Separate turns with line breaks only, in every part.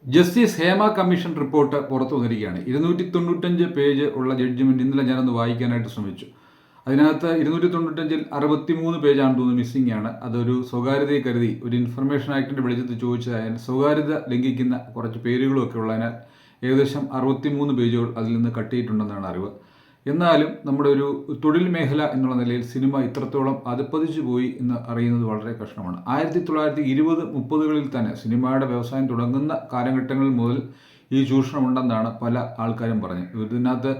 Justice Hema commission report പുറത്തു വന്നിരിക്കുകയാണ്. 295 page ഉള്ള ജഡ്ജ്മെന്റ് ഇന്നലെ ഞാനൊന്ന് വായിക്കാനായിട്ട് ശ്രമിച്ചു. അതിനകത്ത് 295-ൽ 63 പേജാണെന്ന് തോന്നുന്നു മിസ്സിംഗ് ആണ്. അതൊരു സ്വകാര്യതയെ കരുതി ഒരു ഇൻഫർമേഷൻ ആക്ടിന്റെ വെളിച്ചത്തിൽ ചോദിച്ചതായാലും സ്വകാര്യത ലംഘിക്കുന്ന കുറച്ച് പേരുകളൊക്കെ ഉള്ളതിനാൽ ഏകദേശം 63 പേജുകൾ അതിൽ നിന്ന് കട്ട് ചെയ്തിട്ടുണ്ടെന്നാണ് അറിവ്. എന്നാലും നമ്മുടെ ഒരു തൊഴിൽ മേഖല എന്നുള്ള നിലയിൽ സിനിമ ഇത്രത്തോളം അധപ്പതിച്ചു പോയി എന്ന് അറിയുന്നത് വളരെ കഷ്ടമാണ്. 1920-30കളിൽ തന്നെ സിനിമയുടെ വ്യവസായം തുടങ്ങുന്ന കാലഘട്ടങ്ങളിൽ മുതൽ ഈ ചൂഷണം ഉണ്ടെന്നാണ് പല ആൾക്കാരും പറഞ്ഞത്. ഇതിനകത്ത്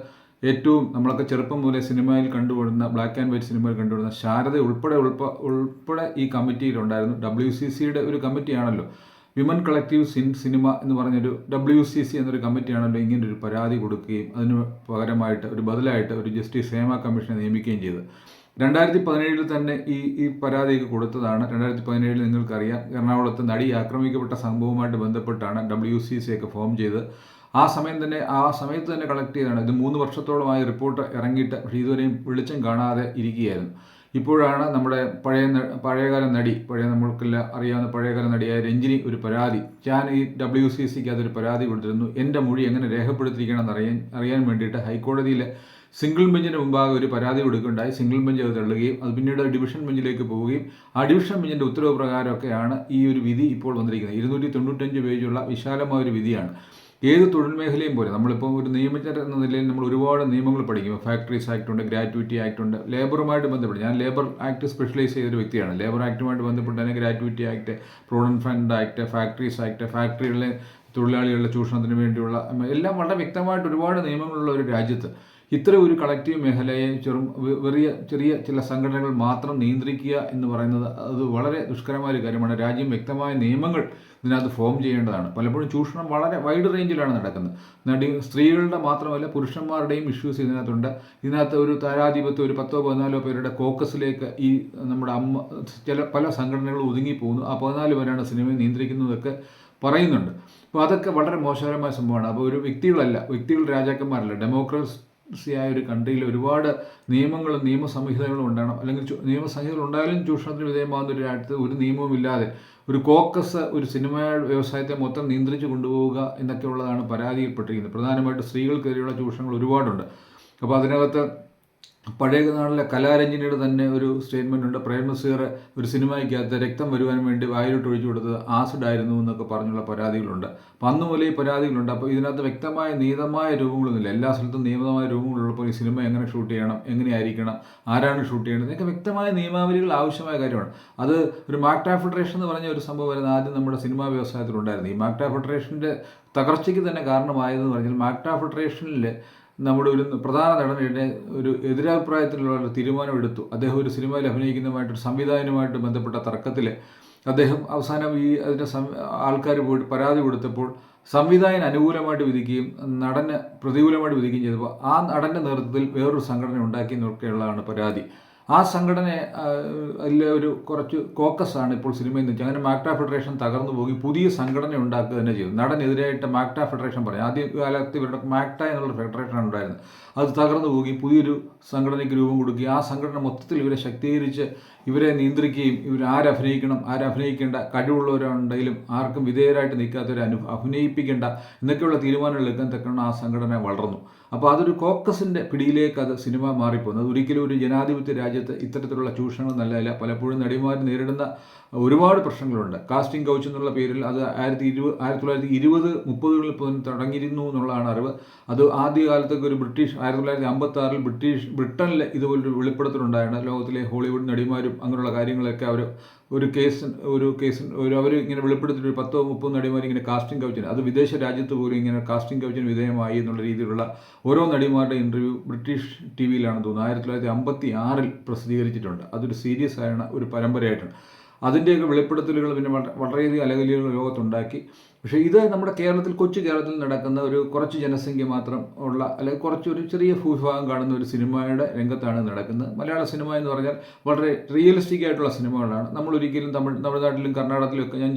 ഏറ്റവും നമ്മളൊക്കെ ചെറുപ്പം മുതലേ സിനിമയിൽ കണ്ടുവരുന്ന ബ്ലാക്ക് ആൻഡ് വൈറ്റ് സിനിമയിൽ കണ്ടുവരുന്ന ശാരദ ഉൾപ്പെടെ ഈ കമ്മിറ്റിയിലുണ്ടായിരുന്നു. WCCയുടെ ഒരു കമ്മിറ്റിയാണല്ലോ, വിമൻ കളക്റ്റീവ് സിനിമ എന്ന് പറഞ്ഞൊരു WCC എന്നൊരു കമ്മിറ്റിയാണല്ലോ ഇങ്ങനൊരു പരാതി കൊടുക്കുകയും അതിന് പകരമായിട്ട് ഒരു ബദലായിട്ട് ഒരു ജസ്റ്റിസ് ഹേമ കമ്മീഷനെ നിയമിക്കുകയും ചെയ്തത്. 2017 തന്നെ ഈ പരാതിയൊക്കെ കൊടുത്തതാണ്. 2017 നിങ്ങൾക്കറിയാം, എറണാകുളത്ത് നടി ആക്രമിക്കപ്പെട്ട സംഭവവുമായിട്ട് ബന്ധപ്പെട്ടാണ് WCC ഒക്കെ ഫോം ചെയ്ത് ആ സമയത്ത് തന്നെ കളക്ട് ചെയ്തതാണ്. ഇത് 3 വർഷത്തോളമായി റിപ്പോർട്ട് ഇറങ്ങിയിട്ട് പക്ഷേ ഇതുവരെയും വെളിച്ചം കാണാതെ ഇരിക്കുകയായിരുന്നു. ഇപ്പോഴാണ് നമ്മുടെ പഴയകാല നടി, നമ്മൾക്കെല്ലാം അറിയാവുന്ന പഴയകാല നടിയായ രഞ്ജിനി ഒരു പരാതി, ഞാൻ ഈ WCCക്ക് അതൊരു പരാതി കൊടുത്തിരുന്നു, എൻ്റെ മൊഴി എങ്ങനെ രേഖപ്പെടുത്തിയിരിക്കണമെന്ന് അറിയാൻ വേണ്ടിയിട്ട് ഹൈക്കോടതിയിലെ സിംഗിൾ ബെഞ്ചിന് മുമ്പാകെ ഒരു പരാതി കൊടുക്കുകയുണ്ടായി. സിംഗിൾ ബെഞ്ച് അത് തള്ളുകയും അത് പിന്നീട് ഡിവിഷൻ ബെഞ്ചിലേക്ക് പോവുകയും ആ ഡിവിഷൻ ബെഞ്ചിൻ്റെ ഉത്തരവ് പ്രകാരമൊക്കെയാണ് ഈ ഒരു വിധി ഇപ്പോൾ വന്നിരിക്കുന്നത്. 295 പേജുള്ള വിശാലമായ ഒരു വിധിയാണ്. ഏത് തൊഴിൽ മേഖലയും പോലെ നമ്മളിപ്പോൾ ഒരു നിയമജ്ഞർ എന്ന നിലയിൽ നമ്മൾ ഒരുപാട് നിയമങ്ങൾ പഠിക്കും. ഫാക്ടറീസ് ആക്ട് ഉണ്ട്, ഗ്രാറ്റുവിറ്റി ആക്ട് ഉണ്ട്, ലേബറുമായിട്ട് ബന്ധപ്പെട്ട് ഞാൻ ലേബർ ആക്ട് സ്പെഷ്യലൈസ് ചെയ്തൊരു വ്യക്തിയാണ്. ലേബർ ആക്ടുമായിട്ട് ബന്ധപ്പെട്ട് തന്നെ gratuity act, provident fund act, factories act, ഫാക്ടറികളിലെ തൊഴിലാളികളുടെ ചൂഷണത്തിന് വേണ്ടിയുള്ള എല്ലാം വളരെ വ്യക്തമായിട്ട് ഒരുപാട് നിയമങ്ങളുള്ള ഒരു രാജ്യത്ത് ഇത്തരം ഒരു കളക്റ്റീവ് മേഖലയെ ചെറിയ ചില സംഘടനകൾ മാത്രം നിയന്ത്രിക്കുക എന്ന് പറയുന്നത് അത് വളരെ ദുഷ്കരമായ ഒരു കാര്യമാണ്. രാജ്യം വ്യക്തമായ നിയമങ്ങൾ ഇതിനകത്ത് ഫോം ചെയ്യേണ്ടതാണ്. പലപ്പോഴും ചൂഷണം വളരെ വൈഡ് റേഞ്ചിലാണ് നടക്കുന്നത്. സ്ത്രീകളുടെ മാത്രമല്ല പുരുഷന്മാരുടെയും ഇഷ്യൂസ് ഇതിനകത്തുണ്ട്. ഇതിനകത്ത് ഒരു താരാധിപത്യം ഒരു 10-14 പേരുടെ കോക്കസിലേക്ക് ഈ നമ്മുടെ പല സംഘടനകളും ഒതുങ്ങിപ്പോകുന്നു. ആ 14 പേരാണ് സിനിമയെ നിയന്ത്രിക്കുന്നതൊക്കെ പറയുന്നുണ്ട്. അപ്പോൾ അതൊക്കെ വളരെ മോശകരമായ സംഭവമാണ്. അപ്പോൾ ഒരു വ്യക്തികൾ രാജാക്കന്മാരല്ല. ഡെമോക്രസിയായ ഒരു കൺട്രിയിൽ ഒരുപാട് നിയമങ്ങളും നിയമസംഹിതകളും ഉണ്ടാകണം. അല്ലെങ്കിൽ നിയമസംഹിതകൾ ഉണ്ടായാലും ചൂഷണത്തിന് വിധേയമാകുന്ന ഒരു രാജ്യത്ത് ഒരു നിയമവും ഇല്ലാതെ ഒരു കോക്കസ് ഒരു സിനിമ വ്യവസായത്തെ മൊത്തം നിയന്ത്രിച്ച് കൊണ്ടുപോവുക എന്നൊക്കെയുള്ളതാണ് പരാതിയിൽപ്പെട്ടിരിക്കുന്നത്. പ്രധാനമായിട്ട് സ്ത്രീകൾക്കെതിരെയുള്ള ചൂഷണങ്ങൾ ഒരുപാടുണ്ട്. അപ്പോൾ അതിനകത്ത് പഴയ നാളിലെ കലാരഞ്ജനിയുടെ തന്നെ ഒരു സ്റ്റേറ്റ്മെൻ്റ് ഉണ്ട്. പ്രേംനസീർ ഒരു സിനിമയ്ക്കകത്ത് രക്തം വരുവാൻ വേണ്ടി വായിലോട്ട് ഒഴിച്ചു കൊടുത്തത് ആസിഡ് ആയിരുന്നു എന്നൊക്കെ പറഞ്ഞുള്ള പരാതികളുണ്ട്. അപ്പം അന്ന് മുതലേ ഈ പരാതികളുണ്ട്. അപ്പോൾ ഇതിനകത്ത് വ്യക്തമായ നിയതമായ രൂപങ്ങളൊന്നുമില്ല. എല്ലാ സ്ഥലത്തും നിയതമായ രൂപങ്ങളുള്ളപ്പോൾ ഈ സിനിമ എങ്ങനെ ഷൂട്ട് ചെയ്യണം, എങ്ങനെയായിരിക്കണം, ആരാണ് ഷൂട്ട് ചെയ്യേണ്ടത്, ഇതൊക്കെ വ്യക്തമായ നിയമാവലികൾ ആവശ്യമായ കാര്യമാണ്. അത് ഒരു മാക്ട ഫെഡറേഷൻ എന്ന് പറഞ്ഞ ഒരു സംഭവം വരുന്നത് ആദ്യം നമ്മുടെ സിനിമാ വ്യവസായത്തിലുണ്ടായിരുന്നു. ഈ മാക്ട ഫെഡറേഷൻ്റെ തകർച്ചയ്ക്ക് തന്നെ കാരണമായതെന്ന് പറഞ്ഞാൽ മാക്ട ഫെഡറേഷനിൽ നമ്മുടെ ഒരു പ്രധാന നടനെ ഒരു എതിരഭിപ്രായത്തിലുള്ള ഒരു തീരുമാനമെടുത്തു. അദ്ദേഹം ഒരു സിനിമയിൽ അഭിനയിക്കുന്നതുമായിട്ടൊരു സംവിധായകനുമായിട്ട് ബന്ധപ്പെട്ട തർക്കത്തിൽ അദ്ദേഹം അവസാനം അതിൻ്റെ ആൾക്കാർ പോയിട്ട് പരാതി കൊടുത്തപ്പോൾ സംവിധായകൻ അനുകൂലമായിട്ട് വിധിക്കുകയും നടന് പ്രതികൂലമായിട്ട് വിധിക്കുകയും ചെയ്തപ്പോൾ ആ നടൻ്റെ നേതൃത്വത്തിൽ വേറൊരു സംഘടന ഉണ്ടാക്കി എന്നൊക്കെയുള്ളതാണ് പരാതി. ആ സംഘടന അതിലെ ഒരു കുറച്ച് കോക്കസാണ് ഇപ്പോൾ സിനിമയിൽ നിന്ന്. അങ്ങനെ മാക്ട ഫെഡറേഷൻ തകർന്നു പോയി പുതിയ സംഘടന ഉണ്ടാക്കുക തന്നെ ചെയ്തു. നടനെതിരായിട്ട് മാക്ട ഫെഡറേഷൻ പറയും. ആദ്യ കാലത്ത് ഇവരുടെ മാക്ട എന്നുള്ള ഫെഡറേഷനാണ് ഉണ്ടായിരുന്നത്. അത് തകർന്നു പോവുകയും പുതിയൊരു സംഘടനയ്ക്ക് രൂപം കൊടുക്കുകയും ആ സംഘടന മൊത്തത്തിൽ ഇവരെ ശക്തീകരിച്ച് ഇവരെ നിയന്ത്രിക്കുകയും ഇവർ ആരഭിനയിക്കേണ്ട കഴിവുള്ളവരുണ്ടെങ്കിലും ആർക്കും വിധേയരായിട്ട് നിൽക്കാത്തവരെ അഭിനയിപ്പിക്കേണ്ട എന്നൊക്കെയുള്ള തീരുമാനങ്ങൾ എടുക്കാൻ തക്കണം ആ സംഘടന വളർന്നു. അപ്പോൾ അതൊരു കോക്കസിൻ്റെ പിടിയിലേക്ക് അത് സിനിമ മാറിപ്പോകുന്നത്. ഒരിക്കലും ഒരു ജനാധിപത്യ രാജ്യത്ത് ഇത്തരത്തിലുള്ള ചൂഷണങ്ങൾ നല്ലതല്ല. പലപ്പോഴും നടിമാർ നേരിടുന്ന ഒരുപാട് പ്രശ്നങ്ങളുണ്ട്. കാസ്റ്റിംഗ് കൗച്ച് എന്നുള്ള പേരിൽ അത് 1920-30കളിൽ തുടങ്ങിയിരുന്നു എന്നുള്ളതാണ് അറിവ്. അത് ആദ്യകാലത്തൊക്കെ ഒരു 1956 ബ്രിട്ടനിൽ ഇതുപോലൊരു വെളിപ്പെടുത്തലുണ്ടായാണ്. ലോകത്തിലെ ഹോളിവുഡ് നടിമാരും അങ്ങനെയുള്ള കാര്യങ്ങളൊക്കെ അവർ അവർ ഇങ്ങനെ വെളിപ്പെടുത്തിയിട്ട് ഒരു 10-30 നടിമാർ ഇങ്ങനെ കാസ്റ്റിംഗ് കൗച്ചിന്, അത് വിദേശ രാജ്യത്ത് പോലും ഇങ്ങനെ കാസ്റ്റിംഗ് കൗച്ചിന് വിധേയമായി എന്നുള്ള രീതിയിലുള്ള ഓരോ നടിമാരുടെ ഇൻ്റർവ്യൂ ബ്രിട്ടീഷ് TV-യിലാണെന്ന് തോന്നുന്നു 1956 പ്രസിദ്ധീകരിച്ചിട്ടുണ്ട്. അതൊരു സീരിയസ് ആയ ഒരു പരമ്പരയായിട്ടാണ്. അതിൻ്റെയൊക്കെ വെളിപ്പെടുത്തലുകൾ പിന്നെ വളരെയധികം അലകലികൾ ലോകത്തുണ്ടാക്കി. പക്ഷേ ഇത് നമ്മുടെ കൊച്ചു കേരളത്തിൽ നടക്കുന്ന ഒരു കുറച്ച് ജനസംഖ്യ മാത്രം ഉള്ള അല്ലെങ്കിൽ ഒരു ചെറിയ ഭൂവിഭാഗം കാണുന്ന ഒരു സിനിമയുടെ രംഗത്താണ് നടക്കുന്നത്. മലയാള സിനിമ എന്ന് പറഞ്ഞാൽ വളരെ റിയലിസ്റ്റിക് ആയിട്ടുള്ള സിനിമകളാണ്. നമ്മൾ ഒരിക്കലും തമിഴ്നാട്ടിലും കർണാടകത്തിലും ഒക്കെ ഞാൻ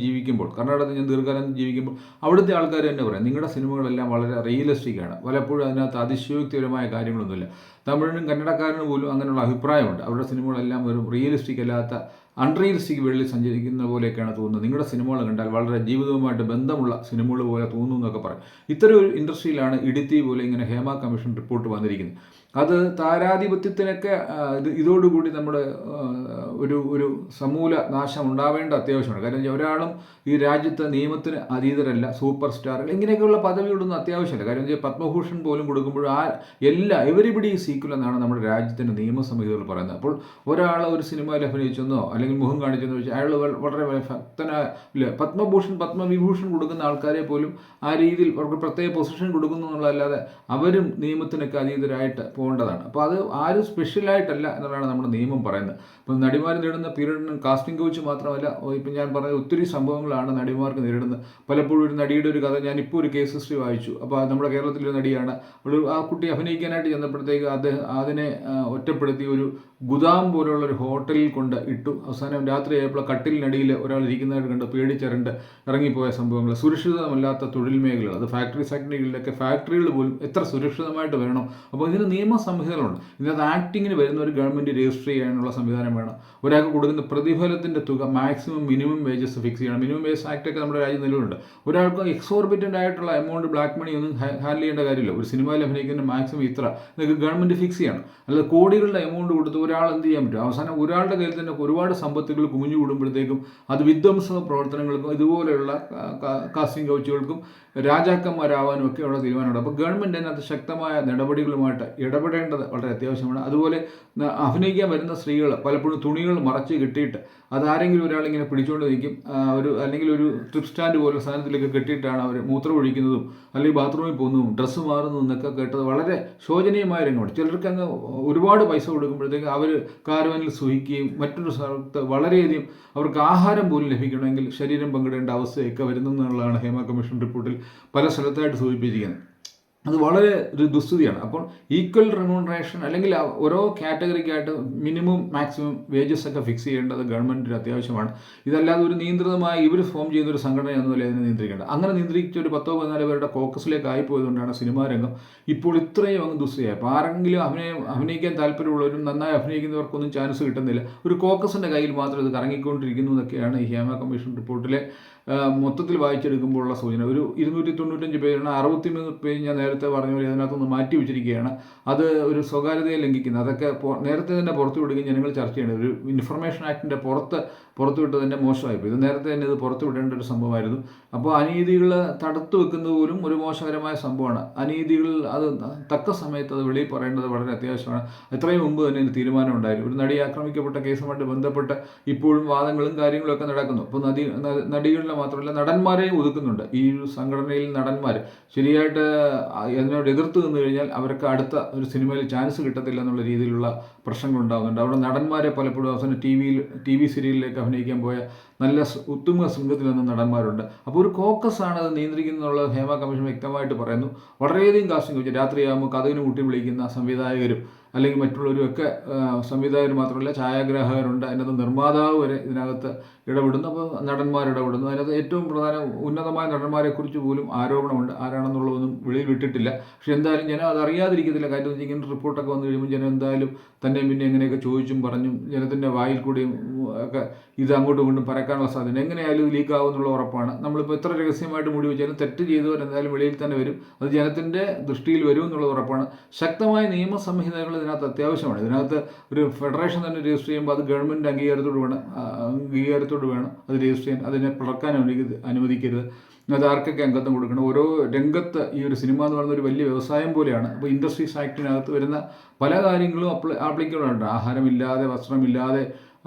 കർണാടകത്തിൽ ഞാൻ ദീർഘകാലം ജീവിക്കുമ്പോൾ അവിടുത്തെ ആൾക്കാർ തന്നെ പറയാം നിങ്ങളുടെ സിനിമകളെല്ലാം വളരെ റിയലിസ്റ്റിക് ആണ്. പലപ്പോഴും അതിനകത്ത് അതിശയോക്തിപരമായ കാര്യങ്ങളൊന്നുമില്ല. തമിഴിനും കന്നഡക്കാരനും പോലും അങ്ങനെയുള്ള അഭിപ്രായമുണ്ട്. അവരുടെ സിനിമകളെല്ലാം ഒരു റിയലിസ്റ്റിക് അല്ലാത്ത അൺറിയലിസ്റ്റിക് വേൾഡിൽ സഞ്ചരിക്കുന്ന പോലെയൊക്കെയാണ് തോന്നുന്നത്. നിങ്ങളുടെ സിനിമകൾ കണ്ടാൽ വളരെ ജീവിതവുമായിട്ട് ബന്ധമുള്ള സിനിമകൾ പോലെ തോന്നുന്നു എന്നൊക്കെ പറയും. ഇത്തരം ഒരു ഇൻഡസ്ട്രിയിലാണ് ഇടുത്തി പോലെ ഇങ്ങനെ ഹേമ കമ്മീഷൻ റിപ്പോർട്ട് വന്നിരിക്കുന്നത്. അത് താരാധിപത്യത്തിനൊക്കെ ഇതോടുകൂടി നമ്മുടെ ഒരു സമൂല നാശം ഉണ്ടാവേണ്ട അത്യാവശ്യമാണ്. കാരണം ഒരാളും ഈ രാജ്യത്തെ നിയമത്തിന് അതീതരല്ല, സൂപ്പർ സ്റ്റാറുകൾ ഇങ്ങനെയൊക്കെയുള്ള പദവികളൊന്നും അത്യാവശ്യമില്ല. കാര്യം പത്മഭൂഷൺ പോലും കൊടുക്കുമ്പോൾ എവരിബഡി ഈസ് ഈക്വൽ എന്നാണ് നമ്മുടെ രാജ്യത്തിൻ്റെ നിയമസംഹിതകൾ പറയുന്നത്. അപ്പോൾ ഒരാൾ ഒരു സിനിമയിൽ അഭിനയിച്ചെന്നോ അല്ലെങ്കിൽ മുഖം കാണിച്ചെന്നോ വെച്ചാൽ അയാൾ വളരെ ഭക്തനായ പത്മഭൂഷൺ പത്മവിഭൂഷൺ കൊടുക്കുന്ന ആൾക്കാരെ പോലും ആ രീതിയിൽ അവർക്ക് പ്രത്യേക പൊസിഷൻ കൊടുക്കുന്നു എന്നുള്ളതല്ലാതെ അവരും നിയമത്തിനൊക്കെ അതീതരായിട്ട് പോകേണ്ടതാണ്. അപ്പോൾ അത് ആരും സ്പെഷ്യലായിട്ടല്ല എന്നുള്ളതാണ് നമ്മുടെ നിയമം പറയുന്നത്. ഇപ്പം നടിമാർ നേടുന്ന പീരീഡിന് കാസ്റ്റിംഗ് കൗച്ച് മാത്രമല്ല, ഇപ്പം ഞാൻ പറഞ്ഞ ഒത്തിരി സംഭവങ്ങളാണ് നടിമാർക്ക് നേരിടുന്നത്. പലപ്പോഴും ഒരു നടിയുടെ ഒരു കഥ, ഞാനിപ്പോൾ ഒരു കേസ് ഹിസ്റ്ററി വായിച്ചു. അപ്പോൾ നമ്മുടെ കേരളത്തിലൊരു നടിയാണ്, ആ കുട്ടി അഭിനയിക്കാനായിട്ട് ചെന്നപ്പോഴത്തേക്ക് അതിനെ ഒറ്റപ്പെടുത്തി ഒരു ഗുദാം പോലുള്ള ഒരു ഹോട്ടലിൽ കൊണ്ട് ഇട്ടു. അവസാനം രാത്രിയായപ്പോൾ കട്ടിലിനടിയിൽ ഒരാൾ ഇരിക്കുന്നതായിട്ട് കണ്ട് പേടിച്ചരണ്ട് ഇറങ്ങിപ്പോയ സംഭവങ്ങൾ. സുരക്ഷിതമല്ലാത്ത തൊഴിൽ മേഖലകൾ, അത് ഫാക്ടറി സെക്ടറുകളിലൊക്കെ ഫാക്ടറികൾ പോലും എത്ര സുരക്ഷിതമായിട്ട് വേണം. അപ്പോൾ ഇതിന് നിയമസംഹിതകളുണ്ട്. ഇതിനകത്ത് ആക്ടിങ്ങിന് വരുന്ന ഒരു ഗവൺമെൻറ് രജിസ്റ്റർ ചെയ്യാനുള്ള സംവിധാനം വേണം. ഒരാൾക്ക് കൊടുക്കുന്ന പ്രതിഫലത്തിൻ്റെ തുക മാക്സിമം മിനിമം വേജസ് ഫിക്സ് ചെയ്യണം. മിനിമം വേജസ് ആക്ടൊക്കെ നമ്മുടെ രാജ്യം നിലവിലുണ്ട്. ഒരാൾക്ക് എക്സോർബിറ്റൻ്റ് ആയിട്ടുള്ള എമൗണ്ട് ബ്ലാക്ക് മണി ഒന്നും ഹാൻഡിൽ ചെയ്യേണ്ട കാര്യമില്ല. ഒരു സിനിമയിൽ അഭിനയിക്കുന്ന മാക്സിമം ഇത്ര നിങ്ങൾക്ക് ഗവൺമെൻറ് ഫിക്സ് ചെയ്യണം. അല്ലാതെ കോടികളുടെ എമൗണ്ട് കൊടുത്ത് ഒരാൾ എന്ത് ചെയ്യാൻ പറ്റും? അവസാനം ഒരാളുടെ കയ്യിൽ തന്നെ ഒരുപാട് സമ്പത്തുകൾ കുമിഞ്ഞു കൂടുമ്പോഴത്തേക്കും അത് വിധ്വംസ പ്രവർത്തനങ്ങൾക്കും ഇതുപോലെയുള്ള കാസ്റ്റിംഗ് കൗച്ചുകൾക്കും രാജാക്കന്മാരാവാനും ഒക്കെ ഉള്ള തീരുമാനമുണ്ട്. അപ്പോൾ ഗവൺമെൻറ് അതിനകത്ത് ശക്തമായ നടപടികളുമായിട്ട് ഇടപെടേണ്ടത് വളരെ അത്യാവശ്യമാണ്. അതുപോലെ അഭിനയിക്കാൻ വരുന്ന സ്ത്രീകൾ പലപ്പോഴും തുണികൾ മറച്ച് കെട്ടിയിട്ട് അതാരെങ്കിലും ഒരാളിങ്ങനെ പിടിച്ചുകൊണ്ട് നിൽക്കും. അല്ലെങ്കിൽ ഒരു ട്രിപ്പ് സ്റ്റാൻഡ് പോലെ സാധനത്തിലേക്ക് കെട്ടിയിട്ടാണ് അവർ മൂത്രം ഒഴിക്കുന്നതും അല്ലെങ്കിൽ ബാത്റൂമിൽ പോകുന്നതും ഡ്രസ്സ് മാറുന്നതും എന്നൊക്കെ കേട്ടത് വളരെ ശോചനീയമായ രംഗമാണ്. ചിലർക്ക് അങ്ങ് ഒരുപാട് പൈസ കൊടുക്കുമ്പോഴത്തേക്ക് അവർ കാരവനിൽ സുഖിക്കുകയും മറ്റൊരു സ്ഥലത്ത് വളരെയധികം അവർക്ക് ആഹാരം പോലും ലഭിക്കണമെങ്കിൽ ശരീരം പങ്കിടേണ്ട അവസ്ഥയൊക്കെ വരുന്നതെന്നുള്ളതാണ് ഹേമ കമ്മീഷൻ റിപ്പോർട്ടിൽ പല സ്ഥലത്തായിട്ട് സൂചിപ്പിച്ചിരിക്കുന്നത്. അത് വളരെ ഒരു ദുസ്ഥിതിയാണ്. അപ്പോൾ ഈക്വൽ റെമ്യൂണറേഷൻ അല്ലെങ്കിൽ ഓരോ കാറ്റഗറിക്കായിട്ട് മിനിമം മാക്സിമം വേജസ് ഒക്കെ ഫിക്സ് ചെയ്യേണ്ടത് ഗവൺമെൻറ്റിന് അത്യാവശ്യമാണ്. ഇതല്ലാതെ ഒരു നിയന്ത്രിതമായി ഇവർ ഫോം ചെയ്യുന്ന ഒരു സംഘടനയൊന്നുമല്ല ഇതിനെ നിയന്ത്രിക്കേണ്ടത്. അങ്ങനെ നിയന്ത്രിച്ച ഒരു 10-14 പേരുടെ കോക്കസിലേക്ക് ആയിപ്പോയതുകൊണ്ടാണ് സിനിമാ രംഗം ഇപ്പോൾ ഇത്രയും അങ്ങ് ദുസ്ഥിതിയായി. അപ്പോൾ ആരെങ്കിലും അഭിനയിക്കാൻ താല്പര്യമുള്ളവരും നന്നായി അഭിനയിക്കുന്നവർക്കൊന്നും ചാൻസ് കിട്ടുന്നില്ല. ഒരു കോക്കസിൻ്റെ കയ്യിൽ മാത്രം ഇത് കറങ്ങിക്കൊണ്ടിരിക്കുന്നു എന്നൊക്കെയാണ് ഈ ഹേമ കമ്മീഷൻ റിപ്പോർട്ടിലെ മൊത്തത്തിൽ വായിച്ചെടുക്കുമ്പോഴുള്ള സൂചന. ഒരു 295 പേജാണ്. 63 പേജ് ഞാൻ നേരത്തെ പറഞ്ഞ പോലെ അതിനകത്തൊന്ന് മാറ്റി വെച്ചിരിക്കുകയാണ്. അത് ഒരു സ്വകാര്യതയെ ലംഘിക്കുന്നത്. അതൊക്കെ നേരത്തെ തന്നെ പുറത്തു വിടുകയും ജനങ്ങൾ ചർച്ച ചെയ്യേണ്ടത്. ഒരു ഇൻഫർമേഷൻ ആക്ടിൻ്റെ പുറത്തു വിട്ടത് തന്നെ മോശമായിപ്പോയി. ഇത് നേരത്തെ തന്നെ ഇത് പുറത്തു വിടേണ്ട ഒരു സംഭവമായിരുന്നു. അപ്പോൾ അനീതികൾ തടുത്തു വെക്കുന്നത് പോലും ഒരു മോശകരമായ സംഭവമാണ്. അനീതികൾ അത് തക്ക സമയത്ത് അത് വെളിയിൽ പറയേണ്ടത് വളരെ അത്യാവശ്യമാണ്. എത്രയും മുമ്പ് തന്നെ ഒരു തീരുമാനം ഉണ്ടായിരുന്നു. ഒരു നടി ആക്രമിക്കപ്പെട്ട കേസുമായിട്ട് ബന്ധപ്പെട്ട് ഇപ്പോഴും വാദങ്ങളും കാര്യങ്ങളൊക്കെ നടക്കുന്നു. അപ്പോൾ നടികളിലെ മാത്രമല്ല നടന്മാരെയും ഒതുക്കുന്നുണ്ട്. ഈ ഒരു സംഘടനയിൽ നടന്മാർ ശരിയായിട്ട് അതിനോട് എതിർത്ത് നിന്ന് കഴിഞ്ഞാൽ അവർക്ക് അടുത്ത ഒരു സിനിമയിൽ ചാൻസ് കിട്ടത്തില്ല എന്നുള്ള രീതിയിലുള്ള പ്രശ്നങ്ങളുണ്ടാകുന്നുണ്ട്. അവിടെ നടന്മാരെ പലപ്പോഴും അവസാനം ടി വി സീരിയലിലേക്ക് അഭിനയിക്കാൻ പോയ നല്ല ഉത്തുംഗ ശൃംഗത്തിൽ നിന്ന് നടന്മാരുണ്ട്. അപ്പോൾ ഒരു കോക്കസാണ് അത് നിയന്ത്രിക്കുന്നുള്ള ഹേമ കമ്മീഷൻ വ്യക്തമായിട്ട് പറയുന്നു. വളരെയധികം കാസ്റ്റിംഗ് വെച്ച് രാത്രിയാകുമ്പോൾ കഥകിന് കൂട്ടി വിളിക്കുന്ന സംവിധായകരും അല്ലെങ്കിൽ മറ്റുള്ളവരും ഒക്കെ സംവിധായകർ മാത്രമല്ല ഛായാഗ്രാഹകരുണ്ട്. അതിനകത്ത് നിർമ്മാതാവ് വരെ ഇതിനകത്ത് ഇടപെടുന്നു. അപ്പോൾ നടന്മാർ ഇടപെടുന്നു. അതിനകത്ത് ഏറ്റവും ഉന്നതമായ നടന്മാരെക്കുറിച്ച് പോലും ആരോപണമുണ്ട്. ആരാണെന്നുള്ളതൊന്നും വെളിയിൽ വിട്ടിട്ടില്ല. പക്ഷെ എന്തായാലും ജനം അത് അറിയാതിരിക്കത്തില്ല. കാര്യം ഇങ്ങനെ റിപ്പോർട്ടൊക്കെ വന്നു കഴിയുമ്പോൾ ജനം എന്തായാലും തന്നെയും പിന്നെ എങ്ങനെയൊക്കെ ചോദിച്ചും പറഞ്ഞും ജനത്തിൻ്റെ വായിൽ കൂടിയും ഒക്കെ ഇത് അങ്ങോട്ടും ഇങ്ങോട്ടും പരക്കാനുള്ള സാധ്യത എങ്ങനെയായാലും ലീക്കാവും എന്നുള്ള ഉറപ്പാണ്. നമ്മളിപ്പോൾ എത്ര രഹസ്യമായിട്ട് മൂടി വെച്ചാലും തെറ്റ് ചെയ്തവർ എന്തായാലും വെളിയിൽ തന്നെ വരും. അത് ജനത്തിൻ്റെ ദൃഷ്ടിയിൽ വരും എന്നുള്ള ഉറപ്പാണ്. ശക്തമായ നിയമസംഹിതകൾ ഇതിനകത്ത് അത്യാവശ്യമാണ്. ഇതിനകത്ത് ഒരു ഫെഡറേഷൻ തന്നെ രജിസ്റ്റർ ചെയ്യുമ്പോൾ അത് ഗവൺമെൻറ് അംഗീകാരത്തോട് വേണം അത് രജിസ്റ്റർ ചെയ്യാൻ. അതിനെ പിളർക്കാൻ അനുവദിക്കരുത്. അത് ആർക്കൊക്കെ അംഗത്വം കൊടുക്കണം. ഓരോ രംഗത്ത് ഈ ഒരു സിനിമ എന്ന് പറയുന്ന ഒരു വലിയ വ്യവസായം പോലെയാണ്. അപ്പോൾ ഇൻഡസ്ട്രീസ് ആക്ടിനകത്ത് വരുന്ന പല കാര്യങ്ങളും ആപ്ലിക്കബിളുണ്ട്. ആഹാരമില്ലാതെ, വസ്ത്രമില്ലാതെ,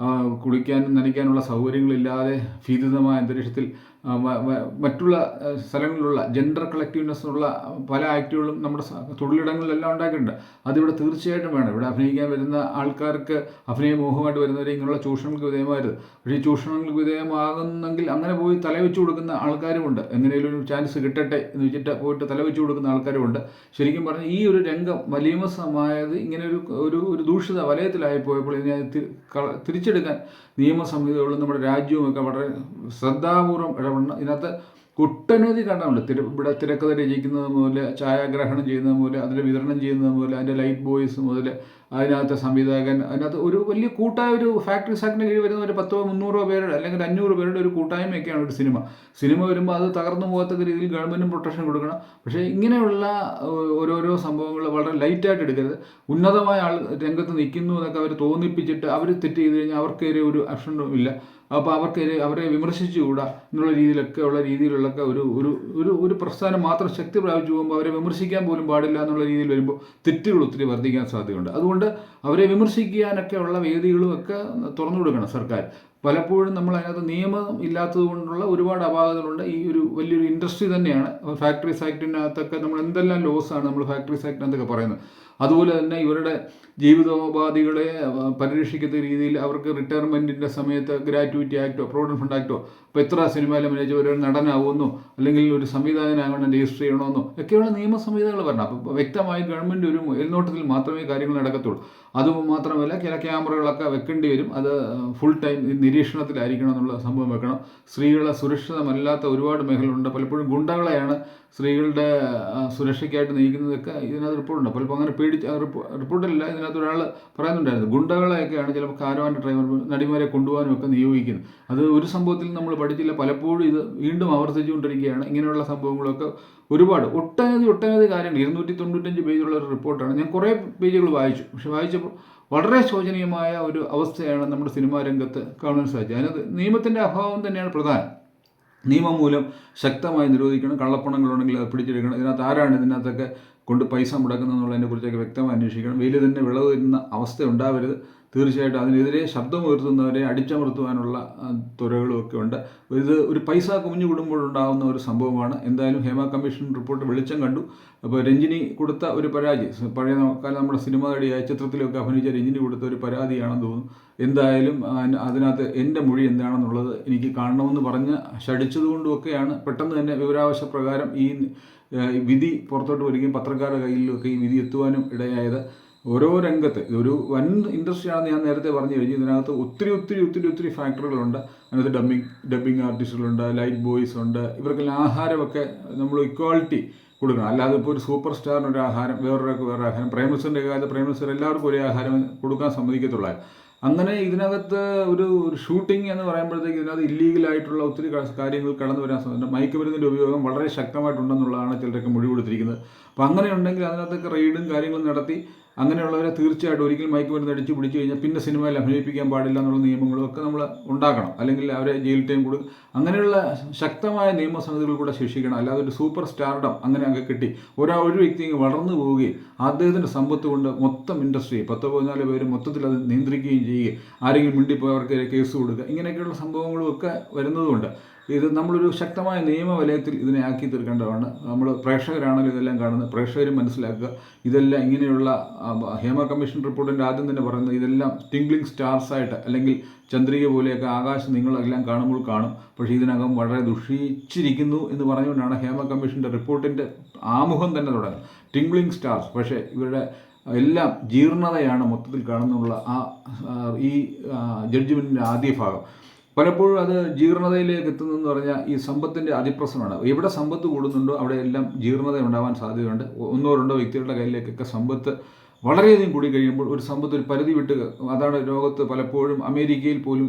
കുളിക്കാനും നനയ്ക്കാനുള്ള സൗകര്യങ്ങളില്ലാതെ, ഭീതിതമായ അന്തരീക്ഷത്തിൽ മറ്റുള്ള സ്ഥലങ്ങളിലുള്ള ജെൻഡർ കളക്റ്റീവ്നെസ് ഉള്ള പല ആക്റ്റുകളും നമ്മുടെ തൊഴിലിടങ്ങളിലെല്ലാം ഉണ്ടാക്കിയിട്ടുണ്ട്. അതിവിടെ തീർച്ചയായിട്ടും വേണം. ഇവിടെ അഭിനയിക്കാൻ വരുന്ന ആൾക്കാർക്ക് അഭിനയമോഹമായിട്ട് വരുന്നവരെ ഇങ്ങനെയുള്ള ചൂഷണങ്ങൾക്ക് വിധേയമായത്. പക്ഷേ ഈ ചൂഷണങ്ങൾക്ക് വിധേയമാകുന്നെങ്കിൽ അങ്ങനെ പോയി തലവെച്ച് കൊടുക്കുന്ന ആൾക്കാരുമുണ്ട്. എങ്ങനെയും ഒരു ചാൻസ് കിട്ടട്ടെ എന്ന് വെച്ചിട്ട് പോയിട്ട് തലവെച്ച് കൊടുക്കുന്ന ആൾക്കാരുമുണ്ട്. ശരിക്കും പറഞ്ഞാൽ ഈ ഒരു രംഗം മലീമസമായത് ഇങ്ങനെ ഒരു ദൂഷിത വലയത്തിലായിപ്പോയപ്പോൾ ഇതിനെ തിരിച്ചെടുക്കാൻ നിയമസംഹിതകളും നമ്മുടെ രാജ്യവുമൊക്കെ വളരെ ശ്രദ്ധാപൂർവ്വം ഇടപെടണം. ഇതിനകത്ത് ഒട്ടനവധി കാണാനുണ്ട്. ഇവിടെ തിരക്കഥ രചിക്കുന്നത് മുതൽ, ഛായാഗ്രഹണം ചെയ്യുന്നത് മുതൽ, അതിൻ്റെ വിതരണം ചെയ്യുന്നത് മുതൽ, അതിൻ്റെ ലൈറ്റ് ബോയ്സ് മുതൽ, അതിനകത്തെ സംവിധായകൻ, അതിനകത്ത് ഒരു വലിയ കൂട്ടായ ഒരു ഫാക്ടറി ആക്ടിന് കീഴിൽ വരുന്ന ഒരു 10-300 പേരുടെ അല്ലെങ്കിൽ 500 പേരുടെ ഒരു കൂട്ടായ്മയൊക്കെയാണ് ഒരു സിനിമ വരുമ്പോൾ അത് തകർന്നു പോകാത്ത രീതിയിൽ ഗവൺമെൻറ്റും പ്രൊട്ടക്ഷൻ കൊടുക്കണം. പക്ഷേ ഇങ്ങനെയുള്ള ഓരോരോ സംഭവങ്ങൾ വളരെ ലൈറ്റായിട്ട് എടുക്കരുത്. ഉന്നതമായ ആൾ രംഗത്ത് നിൽക്കുന്നു എന്നൊക്കെ അവർ തോന്നിപ്പിച്ചിട്ട് അവർ തെറ്റ് ചെയ്ത് കഴിഞ്ഞാൽ അവർക്കെതിരെ ഒരു ആക്ഷനും ഇല്ല. അപ്പോൾ അവരെ വിമർശിച്ചുകൂടാ എന്നുള്ള രീതിയിലൊക്കെ ഒരു പ്രസ്ഥാനം മാത്രം ശക്തി പ്രാപിച്ചു പോകുമ്പോൾ അവരെ വിമർശിക്കാൻ പോലും പാടില്ല എന്നുള്ള രീതിയിൽ വരുമ്പോൾ തെറ്റുകൾ ഒത്തിരി വർദ്ധിക്കാൻ സാധ്യതയുണ്ട്. അതുകൊണ്ട് അവരെ വിമർശിക്കാനൊക്കെ ഉള്ള വേദികളും ഒക്കെ തുറന്നു കൊടുക്കണം സർക്കാർ. പലപ്പോഴും നമ്മൾ അതിനകത്ത് നിയമം ഇല്ലാത്തത് കൊണ്ടുള്ള ഒരുപാട് അപാകതകളുണ്ട്. ഈ ഒരു വലിയൊരു ഇൻഡസ്ട്രി തന്നെയാണ് ഫാക്ടറീസ് ആക്ടിനകത്തൊക്കെ നമ്മൾ എന്തെല്ലാം ലോസാണ് നമ്മൾ ഫാക്ടറീസ് ആക്ടിനകത്തൊക്കെ പറയുന്നത്. അതുപോലെ തന്നെ ഇവരുടെ ജീവിതോപാധികളെ പരിരക്ഷിക്കുന്ന രീതിയിൽ അവർക്ക് റിട്ടയർമെൻറ്റിൻ്റെ സമയത്ത് ഗ്രാറ്റുവിറ്റി ആക്റ്റോ പ്രൊവിഡൻറ്റ് ഫണ്ട് ആക്റ്റോ ഇപ്പോൾ എത്ര സിനിമയിൽ അഭിനയിച്ച ഒരു നടനാവുമെന്നോ അല്ലെങ്കിൽ ഒരു സംവിധായകനാകണം രജിസ്റ്റർ ചെയ്യണമെന്നോ ഒക്കെയുള്ള നിയമ സംഹിതകൾ വരണം. അപ്പോൾ വ്യക്തമായി ഗവൺമെൻറ് ഒരു മേൽനോട്ടത്തിൽ മാത്രമേ കാര്യങ്ങൾ നടക്കത്തുള്ളൂ. അതുമാത്രമല്ല ചില ക്യാമറകളൊക്കെ വെക്കേണ്ടി വരും. അത് ഫുൾ ടൈം നിരീക്ഷണത്തിലായിരിക്കണം എന്നുള്ള സംഭവം വെക്കണം. സ്ത്രീകളെ സുരക്ഷിതമല്ലാത്ത ഒരുപാട് മേഖലകളുണ്ട്. പലപ്പോഴും ഗുണ്ടകളെയാണ് സ്ത്രീകളുടെ സുരക്ഷയ്ക്കായിട്ട് നയിക്കുന്നതൊക്കെ ഇതിനകത്ത് റിപ്പോർട്ടുണ്ട്. പലപ്പോൾ അങ്ങനെ റിപ്പോർട്ടില്ല, ഇതിനകത്ത് ഒരാൾ പറയുന്നുണ്ടായിരുന്നു ഗുണ്ടകളെയൊക്കെയാണ് ചിലപ്പോൾ കാരവാൻ്റെ ഡ്രൈവർ നടിമാരെ കൊണ്ടുപോകാനും ഒക്കെ നിയോഗിക്കുന്നത്. അത് ഒരു സംഭവത്തിൽ നമ്മൾ പഠിച്ചില്ല, പലപ്പോഴും ഇത് വീണ്ടും ആവർത്തിച്ചുകൊണ്ടിരിക്കുകയാണ്. ഇങ്ങനെയുള്ള സംഭവങ്ങളൊക്കെ ഒരുപാട് ഒട്ടനവധി കാര്യങ്ങൾ 295 പേജുള്ള ഒരു റിപ്പോർട്ടാണ്. ഞാൻ കുറേ പേജുകൾ വായിച്ചു. പക്ഷെ വായിച്ചപ്പോൾ വളരെ ശോചനീയമായ ഒരു അവസ്ഥയാണ് നമ്മുടെ സിനിമാ രംഗത്ത് കാണാൻ സാധിച്ചത്. അതിനകത്ത് നിയമത്തിൻ്റെ അഭാവം തന്നെയാണ് പ്രധാനം. നിയമം മൂലം ശക്തമായി നിരോധിക്കണം. കള്ളപ്പണങ്ങളുണ്ടെങ്കിൽ അത് പിടിച്ചെടുക്കണം. ഇതിനകത്ത് ആരാണ് ഇതിനകത്തൊക്കെ കൊണ്ട് പൈസ മുടക്കുന്നതെന്നുള്ളതിനെ കുറിച്ചൊക്കെ വ്യക്തമായി അന്വേഷിക്കണം. വെയിൽ തന്നെ വിളവ് തരുന്ന അവസ്ഥ ഉണ്ടാവരുത്. തീർച്ചയായിട്ടും അതിനെതിരെ ശബ്ദമുയർത്തുന്നവരെ അടിച്ചമർത്തുവാനുള്ള തുരകളുമൊക്കെ ഉണ്ട്. ഇത് ഒരു പൈസ കുമിഞ്ഞു കൂടുമ്പോഴുണ്ടാകുന്ന ഒരു സംഭവമാണ്. എന്തായാലും ഹേമ കമ്മീഷൻ റിപ്പോർട്ട് വെളിച്ചം കണ്ടു. അപ്പോൾ രഞ്ജിനി കൊടുത്ത ഒരു പരാതി, പഴയ കാലം നമ്മുടെ സിനിമ നടിയായ ചിത്രത്തിലൊക്കെ അഭിനയിച്ച രഞ്ജിനി കൊടുത്ത ഒരു പരാതിയാണെന്ന് തോന്നുന്നു. എന്തായാലും അതിനകത്ത് എൻ്റെ മൊഴി എന്താണെന്നുള്ളത് എനിക്ക് കാണണമെന്ന് പറഞ്ഞ് ശടിച്ചതുകൊണ്ടുമൊക്കെയാണ് പെട്ടെന്ന് തന്നെ വിവരാവകാശ പ്രകാരം ഈ വിധി പുറത്തോട്ട് വരികയും പത്രക്കാരുടെ കയ്യിലൊക്കെ ഈ വിധി എത്തുവാനും ഇടയായത്. ഓരോ രംഗത്ത് ഇതൊരു വൻ ഇൻഡസ്ട്രിയാണെന്ന് ഞാൻ നേരത്തെ പറഞ്ഞു കഴിഞ്ഞു. ഇതിനകത്ത് ഒത്തിരി ഫാക്ടറികളുണ്ട്. അതിനകത്ത് ഡബ്ബിങ് ആർട്ടിസ്റ്റുകളുണ്ട്, ലൈറ്റ് ബോയ്സ് ഉണ്ട്. ഇവർക്കെല്ലാം ആഹാരമൊക്കെ നമ്മൾ ഇക്വാളിറ്റി കൊടുക്കണം. അല്ലാതെ ഇപ്പോൾ ഒരു സൂപ്പർ സ്റ്റാറിന് ഒരു ആഹാരം, വേറൊരാൾക്ക് വേറെ ആഹാരം, പ്രൈം മിനിസ്റ്ററിൻ്റെ കാലത്ത് പ്രൈം മിനിസ്റ്റർ എല്ലാവർക്കും ഒരേ ആഹാരം കൊടുക്കാൻ സമ്മതിക്കത്തുള്ളൂ. അങ്ങനെ ഇതിനകത്ത് ഒരു ഷൂട്ടിംഗ് എന്ന് പറയുമ്പോഴത്തേക്ക് ഇതിനകത്ത് ഇല്ലീഗലായിട്ടുള്ള ഒത്തിരി കാര്യങ്ങൾ കടന്നു വരാൻ സാധ്യത. മയക്കുമരുന്നിൻ്റെ ഉപയോഗം വളരെ ശക്തമായിട്ടുണ്ടെന്നുള്ളതാണ് ചിലരൊക്കെ മൊഴി കൊടുത്തിരിക്കുന്നത്. അപ്പോൾ അങ്ങനെയുണ്ടെങ്കിൽ അതിനകത്തൊക്കെ റെയ്ഡും കാര്യങ്ങളും നടത്തി അങ്ങനെയുള്ളവരെ തീർച്ചയായിട്ടും ഒരിക്കലും മയക്കുമരുന്ന് അടിച്ച് പിടിച്ചു കഴിഞ്ഞാൽ പിന്നെ സിനിമയിൽ അഭിനയിപ്പിക്കാൻ പാടില്ല എന്നുള്ള നിയമങ്ങളും ഒക്കെ നമ്മൾ ഉണ്ടാക്കണം. അല്ലെങ്കിൽ അവരെ ജയിൽ ടൈം കൊടുക്കും. അങ്ങനെയുള്ള ശക്തമായ നിയമസംഹിതകൾ കൂടെ ശിക്ഷിക്കണം. അല്ലാതെ ഒരു സൂപ്പർ സ്റ്റാർഡം അങ്ങനെ അങ്ങ് കിട്ടി ഒരു വ്യക്തി വളർന്നു പോവുകയും അദ്ദേഹത്തിൻ്റെ സമ്പത്ത് കൊണ്ട് മൊത്തം ഇൻഡസ്ട്രി 10-14 പേര് മൊത്തത്തിൽ അത് നിയന്ത്രിക്കുകയും ചെയ്യുകയും ആരെങ്കിലും മിണ്ടിപ്പോയവർക്ക് കേസ് കൊടുക്കുക, ഇങ്ങനെയൊക്കെയുള്ള സംഭവങ്ങളും ഒക്കെ വരുന്നതുകൊണ്ട് ഇത് നമ്മളൊരു ശക്തമായ നിയമവലയത്തിൽ ഇതിനെ ആക്കി തീർക്കേണ്ടതാണ്. നമ്മൾ പ്രേക്ഷകരാണല്ലോ ഇതെല്ലാം കാണുന്നത്. പ്രേക്ഷകരും മനസ്സിലാക്കുക ഇതെല്ലാം ഇങ്ങനെയുള്ള ഹേമ കമ്മീഷൻ റിപ്പോർട്ടിൻ്റെ ആദ്യം തന്നെ പറയുന്നത് ഇതെല്ലാം ടിംഗ്ലിംഗ് സ്റ്റാർസായിട്ട് അല്ലെങ്കിൽ ചന്ദ്രിക പോലെയൊക്കെ ആകാശം നിങ്ങളെല്ലാം കാണുമ്പോൾ കാണും. പക്ഷേ ഇതിനകം വളരെ ദുഷിച്ചിരിക്കുന്നു എന്ന് പറഞ്ഞുകൊണ്ടാണ് ഹേമ കമ്മീഷൻ്റെ റിപ്പോർട്ടിൻ്റെ ആമുഖം തന്നെ തുടങ്ങുന്നത്. Tingling stars. പക്ഷേ ഇവരുടെ എല്ലാം ജീർണതയാണ് മൊത്തത്തിൽ കാണുന്നുള്ള ഈ ജഡ്ജ്മെൻറ്റിൻ്റെ ആദ്യ ഭാഗം. പലപ്പോഴും അത് ജീർണതയിലേക്ക് എത്തുന്നതെന്ന് പറഞ്ഞാൽ ഈ സമ്പത്തിൻ്റെ അതിപ്രസരമാണ്. എവിടെ സമ്പത്ത് കൂടുന്നുണ്ടോ അവിടെ എല്ലാം ജീർണത ഉണ്ടാവാൻ സാധ്യതയുണ്ട്. 1-2 വ്യക്തികളുടെ കയ്യിലേക്കൊക്കെ സമ്പത്ത് വളരെയധികം കൂടി കഴിയുമ്പോൾ ഒരു സമ്പത്ത് ഒരു പരിധി വിട്ട്, അതാണ് ലോകത്ത് പലപ്പോഴും അമേരിക്കയിൽ പോലും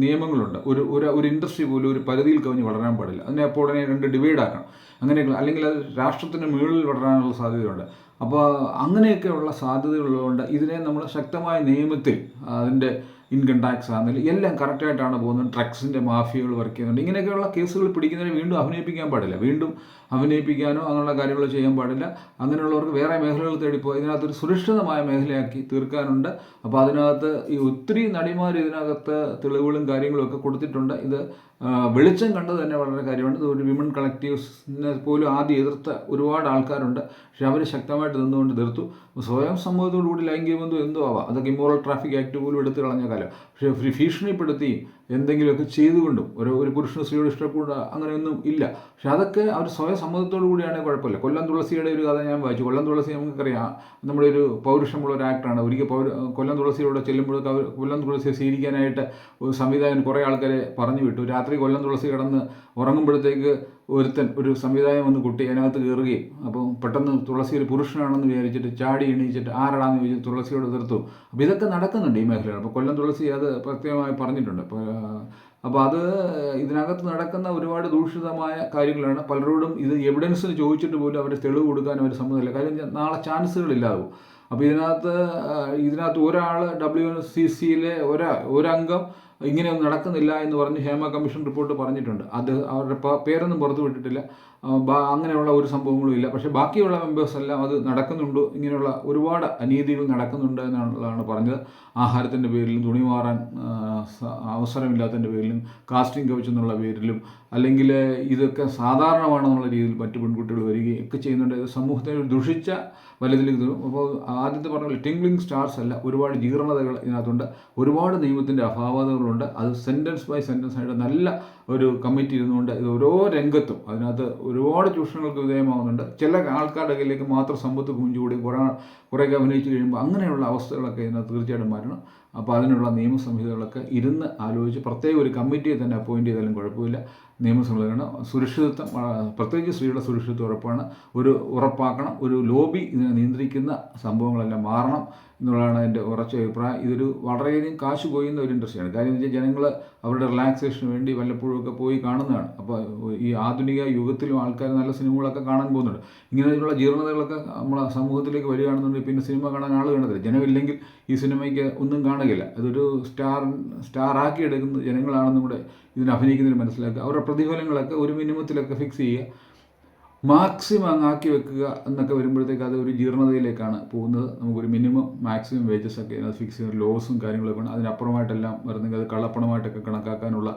നിയമങ്ങളുണ്ട്. ഒരു ഇൻഡസ്ട്രി പോലും ഒരു പരിധിയിൽ കവിഞ്ഞ് വളരാൻ പാടില്ല. അതിനെ അപ്പോൾ ഉടനെ 2 ഡിവൈഡ് ആക്കണം. അങ്ങനെയൊക്കെ അല്ലെങ്കിൽ അത് രാഷ്ട്രത്തിന് മുകളിൽ വളരാനുള്ള സാധ്യതയുണ്ട്. അപ്പോൾ അങ്ങനെയൊക്കെയുള്ള സാധ്യതകളുള്ളതുകൊണ്ട് ഇതിനെ നമ്മൾ ശക്തമായ നിയമത്തിൽ അതിൻ്റെ ഇൻകം ടാക്സ് ആണെങ്കിലും എല്ലാം കറക്റ്റായിട്ടാണ് പോകുന്നത്. ഡ്രഗ്സിൻ്റെ മാഫിയകൾ വർക്ക് ചെയ്യുന്നുണ്ട്. ഇങ്ങനെയൊക്കെയുള്ള കേസുകൾ പിടിക്കുന്നവരെ വീണ്ടും അഭിനയിപ്പിക്കാൻ പാടില്ല. വീണ്ടും അഭിനയിപ്പിക്കാനോ അങ്ങനെയുള്ള കാര്യങ്ങൾ ചെയ്യാൻ പാടില്ല. അങ്ങനെയുള്ളവർക്ക് വേറെ മേഖലകൾ തേടിപ്പോയി ഇതിനകത്തൊരു സുരക്ഷിതമായ മേഖലയാക്കി തീർക്കാനുണ്ട്. അപ്പോൾ അതിനകത്ത് ഈ ഒത്തിരി നടിമാർ ഇതിനകത്ത് തെളിവുകളും കാര്യങ്ങളും ഒക്കെ കൊടുത്തിട്ടുണ്ട്. ഇത് വെളിച്ചം കണ്ടത് തന്നെ വളരെ കാര്യമാണ്. ഇത് ഒരു വിമൺ കളക്റ്റീവ്സിനെ പോലും ആദ്യം എതിർത്ത ഒരുപാട് ആൾക്കാരുണ്ട്. പക്ഷെ അവർ ശക്തമായിട്ട് നിന്നുകൊണ്ട് തീർത്തു. സ്വയം സമൂഹത്തോടുകൂടി ലൈംഗിക ബന്ധം എന്തോ ആവാം, അതൊക്കെ ഇമ്മോറൽ ട്രാഫിക് ആക്ട് പോലും എടുത്തു കളഞ്ഞ കാലം. പക്ഷേ ഭീഷണിപ്പെടുത്തി എന്തെങ്കിലുമൊക്കെ ചെയ്തുകൊണ്ടും ഒരു പുരുഷന് സ്ത്രീയോട് ഇഷ്ടപ്പെടുക അങ്ങനെയൊന്നും ഇല്ല. പക്ഷെ അതൊക്കെ അവർ സ്വയം സമ്മതത്തോടു കൂടിയാണെങ്കിൽ കുഴപ്പമില്ല. കൊല്ലം തുളസിയുടെ ഒരു കഥ ഞാൻ വായിച്ചു. കൊല്ലം തുളസി നമുക്കറിയാം നമ്മുടെ ഒരു പൗരുഷമുള്ള ഒരു ആക്ടറാണ്. ഒരിക്കൽ കൊല്ലം തുളസിയോടെ ചെല്ലുമ്പോഴേക്ക് അവർ കൊല്ലം തുളസിയെ സ്വീകരിക്കാനായിട്ട് ഒരു സംവിധായകൻ കുറേ ആൾക്കാരെ പറഞ്ഞു വിട്ടു. രാത്രി കൊല്ലം തുളസി കിടന്ന് ഉറങ്ങുമ്പോഴത്തേക്ക് ഒരു സംവിധാനം വന്ന് കുട്ടി അതിനകത്ത് കയറുകയും അപ്പോൾ പെട്ടെന്ന് തുളസി ഒരു പുരുഷനാണെന്ന് വിചാരിച്ചിട്ട് ചാടി എണീച്ചിട്ട് ആരാടാന്ന് ചോദിച്ചിട്ട് തുളസിയോട് എതിർത്തു. അപ്പോൾ ഇതൊക്കെ നടക്കുന്നുണ്ട് ഈ മേഖലയിൽ. അപ്പോൾ കൊല്ലം തുളസി അത് പ്രത്യേകമായി പറഞ്ഞിട്ടുണ്ട്. അപ്പോൾ അത് ഇതിനകത്ത് നടക്കുന്ന ഒരുപാട് ദൂഷിതമായ കാര്യങ്ങളാണ്. പലരോടും ഇത് എവിഡൻസിന് ചോദിച്ചിട്ട് പോലും അവർ തെളിവ് കൊടുക്കാൻ അവർ സമ്മതമില്ല. കാര്യം നാളെ ചാൻസുകളില്ലാകും. അപ്പോൾ ഇതിനകത്ത് ഒരാൾ WNCCയിലെ ഒരംഗം ഇങ്ങനെയൊന്നും നടക്കുന്നില്ല എന്ന് പറഞ്ഞ് ഹേമ കമ്മീഷൻ റിപ്പോർട്ട് പറഞ്ഞിട്ടുണ്ട്. അത് അവരുടെ പേരൊന്നും പുറത്തു വിട്ടിട്ടില്ല. അങ്ങനെയുള്ള ഒരു സംഭവങ്ങളും ഇല്ല. പക്ഷേ ബാക്കിയുള്ള മെമ്പേഴ്സ് എല്ലാം അത് നടക്കുന്നുണ്ട്, ഇങ്ങനെയുള്ള ഒരുപാട് അനീതികൾ നടക്കുന്നുണ്ട് എന്നുള്ളതാണ് പറഞ്ഞത്. ആഹാരത്തിൻ്റെ പേരിലും, തുണി മാറാൻ അവസരമില്ലാത്തതിൻ്റെ പേരിലും, കാസ്റ്റിംഗ് കൗച്ച് എന്നുള്ള പേരിലും, അല്ലെങ്കിൽ ഇതൊക്കെ സാധാരണമാണെന്നുള്ള രീതിയിൽ മറ്റു പെൺകുട്ടികൾ വരികയും ഒക്കെ ചെയ്യുന്നുണ്ട്. സമൂഹത്തെ ദുഷിച്ച വലുതിലേക്ക് തരും. അപ്പോൾ ആദ്യത്തെ പറഞ്ഞ ടിംഗ്ലിംഗ് സ്റ്റാർസ് അല്ല, ഒരുപാട് ജീർണതകൾ ഇതിനകത്തുണ്ട്, ഒരുപാട് നിയമത്തിൻ്റെ അഭാവതകളുണ്ട്. അത് സെൻറ്റൻസ് ബൈ സെൻറ്റൻസ് ആയിട്ട് നല്ല ഒരു കമ്മിറ്റി ഇരുന്നുകൊണ്ട് ഇത് ഓരോ രംഗത്തും അതിനകത്ത് ഒരുപാട് ചൂഷണങ്ങൾക്ക് വിധേയമാകുന്നുണ്ട്. ചില ആൾക്കാരുടെ കയ്യിലേക്ക് മാത്രം സമ്പത്ത് കുഞ്ചുകൂടി കുറേയൊക്കെ അഭിനയിച്ച് കഴിയുമ്പോൾ അങ്ങനെയുള്ള അവസ്ഥകളൊക്കെ ഇതിനകത്ത് തീർച്ചയായിട്ടും മാറണം. അപ്പോൾ അതിനുള്ള നിയമസംഹിതകളൊക്കെ ഇരുന്ന് ആലോചിച്ച് പ്രത്യേക ഒരു കമ്മിറ്റിയെ തന്നെ അപ്പോയിൻറ്റ് ചെയ്താലും കുഴപ്പമില്ല. നിയമസംഹിതയാണ് സുരക്ഷിതത്വം, പ്രത്യേകിച്ച് സ്ത്രീയുടെ സുരക്ഷിതത്വം ഉറപ്പാക്കണം. ഒരു ലോബി ഇതിനെ നിയന്ത്രിക്കുന്ന സംഭവങ്ങളെല്ലാം മാറണം എന്നുള്ളതാണ് എൻ്റെ ഉറച്ച അഭിപ്രായം. ഇതൊരു വളരെയധികം കാശ് പോയുന്ന ഒരു ഇൻഡസ്ട്രിയാണ്. കാര്യം എന്ന് വെച്ചാൽ ജനങ്ങൾ അവരുടെ റിലാക്സേഷന് വേണ്ടി വല്ലപ്പോഴും ഒക്കെ പോയി കാണുന്നതാണ്. അപ്പോൾ ഈ ആധുനിക യുഗത്തിലും ആൾക്കാർ നല്ല സിനിമകളൊക്കെ കാണാൻ പോകുന്നുണ്ട്. ഇങ്ങനെയുള്ള ജീർണതകളൊക്കെ നമ്മളെ സമൂഹത്തിലേക്ക് വരികയാണെന്നുണ്ടെങ്കിൽ പിന്നെ സിനിമ കാണാൻ ആൾ കാണത്തില്ല. ജനമില്ലെങ്കിൽ ഈ സിനിമയ്ക്ക് ഒന്നും കാണുകയില്ല. അതൊരു സ്റ്റാറാക്കി എടുക്കുന്ന ജനങ്ങളാണെന്നും കൂടെ ഇതിന് അഭിനയിക്കുന്നതിന് മനസ്സിലാക്കുക. അവരുടെ പ്രതിഫലങ്ങളൊക്കെ ഒരു മിനിമത്തിലൊക്കെ ഫിക്സ് ചെയ്യുക, മാക്സിമം അങ്ങാക്കി വെക്കുക എന്നൊക്കെ വരുമ്പോഴത്തേക്ക് അത് ഒരു ജീർണതയിലേക്കാണ് പോകുന്നത്. നമുക്കൊരു മിനിമം മാക്സിമം വേജസ് ഒക്കെ അത് ഫിക്സ് ചെയ്യുന്ന ലോസും കാര്യങ്ങളൊക്കെ വേണം. അതിനപ്പുറമായിട്ടെല്ലാം വരുന്നെങ്കിൽ അത് കള്ളപ്പണമായിട്ടൊക്കെ കണക്കാക്കാനുള്ള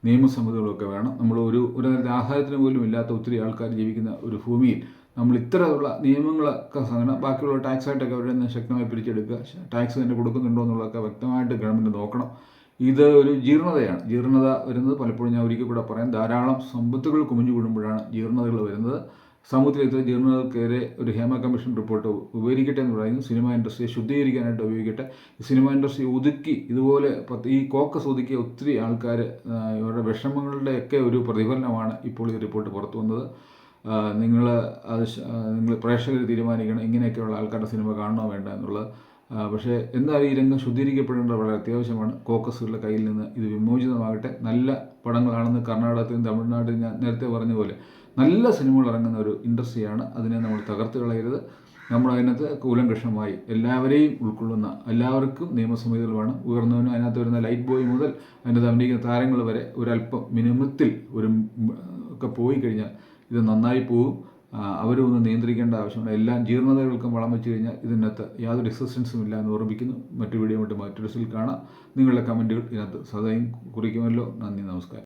നിയമസംഹിതകളൊക്കെ വേണം. നമ്മൾ ഒരു നേരത്തെ ആഹാരത്തിന് പോലും ഇല്ലാത്ത ഒത്തിരി ആൾക്കാർ ജീവിക്കുന്ന ഒരു ഭൂമിയിൽ നമ്മൾ ഇത്തരമുള്ള നിയമങ്ങളൊക്കെ ബാക്കിയുള്ള ടാക്സായിട്ടൊക്കെ അവരുടെ നിന്ന് ശക്തമായി പിരിച്ചെടുക്കുക, ടാക്സ് തന്നെ കൊടുക്കുന്നുണ്ടോ എന്നുള്ളതൊക്കെ വ്യക്തമായിട്ട് ഗവൺമെൻറ് നോക്കണം. ഇത് ഒരു ജീർണത വരുന്നത് പലപ്പോഴും ഞാൻ ഒരിക്കൽ കൂടെ പറയാം, ധാരാളം സമ്പത്തുകൾ കുമിഞ്ഞു കൂടുമ്പോഴാണ് ജീർണതകൾ വരുന്നത്. സമൂഹത്തിലെ ഇത്തരം ജീർണതകൾക്കെതിരെ ഒരു ഹേമ കമ്മീഷൻ റിപ്പോർട്ട് ഉപകരിക്കട്ടെ എന്ന് പറയുന്നു. സിനിമ ഇൻഡസ്ട്രിയെ ശുദ്ധീകരിക്കാനായിട്ട് ഉപയോഗിക്കട്ടെ. സിനിമ ഇൻഡസ്ട്രി ഇതുപോലെ ഈ കോക്കസ് ഒതുക്കിയ ഒത്തിരി ആൾക്കാർ ഇവരുടെ വിഷമങ്ങളുടെയൊക്കെ ഒരു പ്രതിഫലനമാണ് ഇപ്പോൾ ഈ റിപ്പോർട്ട് പുറത്തു വന്നത്. നിങ്ങൾ പ്രേക്ഷകർ തീരുമാനിക്കണം ഇങ്ങനെയൊക്കെയുള്ള ആൾക്കാരുടെ സിനിമ കാണണോ വേണ്ട എന്നുള്ളത്. പക്ഷേ എന്തായാലും ഈ രംഗം ശുദ്ധീകരിക്കപ്പെടേണ്ടത് വളരെ അത്യാവശ്യമാണ്. കോക്കസുകളുടെ കയ്യിൽ നിന്ന് ഇത് വിമോചിതമാകട്ടെ. നല്ല പടങ്ങളാണെന്ന് കർണാടകത്തിലും തമിഴ്നാട്ടിലും ഞാൻ നേരത്തെ പറഞ്ഞ പോലെ നല്ല സിനിമകൾ ഇറങ്ങുന്ന ഒരു ഇൻഡസ്ട്രിയാണ്. അതിനെ നമ്മൾ തകർത്ത് കളയരുത്. നമ്മൾ അതിനകത്ത് കൂലങ്കഷമായി എല്ലാവരെയും ഉൾക്കൊള്ളുന്ന, എല്ലാവർക്കും നിയമസംഹിതകൾ വേണം. ഉയർന്നവനും അതിനകത്ത് വരുന്ന ലൈറ്റ് ബോയ് മുതൽ അതിനകത്ത് അഭിനയിക്കുന്ന താരങ്ങൾ വരെ ഒരല്പം മിനിമത്തിൽ ഒക്കെ പോയി കഴിഞ്ഞാൽ ഇത് നന്നായി പോകും. അവരും ഒന്ന് നിയന്ത്രിക്കേണ്ട ആവശ്യമുണ്ട്. എല്ലാ ജീർണതകൾക്കും വളം വെച്ച് കഴിഞ്ഞാൽ ഇതിനകത്ത് യാതൊരു എക്സിസ്റ്റൻസും ഇല്ല എന്ന് ഓർമ്മിക്കുന്നു. മറ്റു വീഡിയോ മറ്റൊരു കാണാം. നിങ്ങളുടെ കമൻറ്റുകൾ ഇതിനകത്ത് സദയം കുറിക്കുമല്ലോ. നന്ദി, നമസ്കാരം.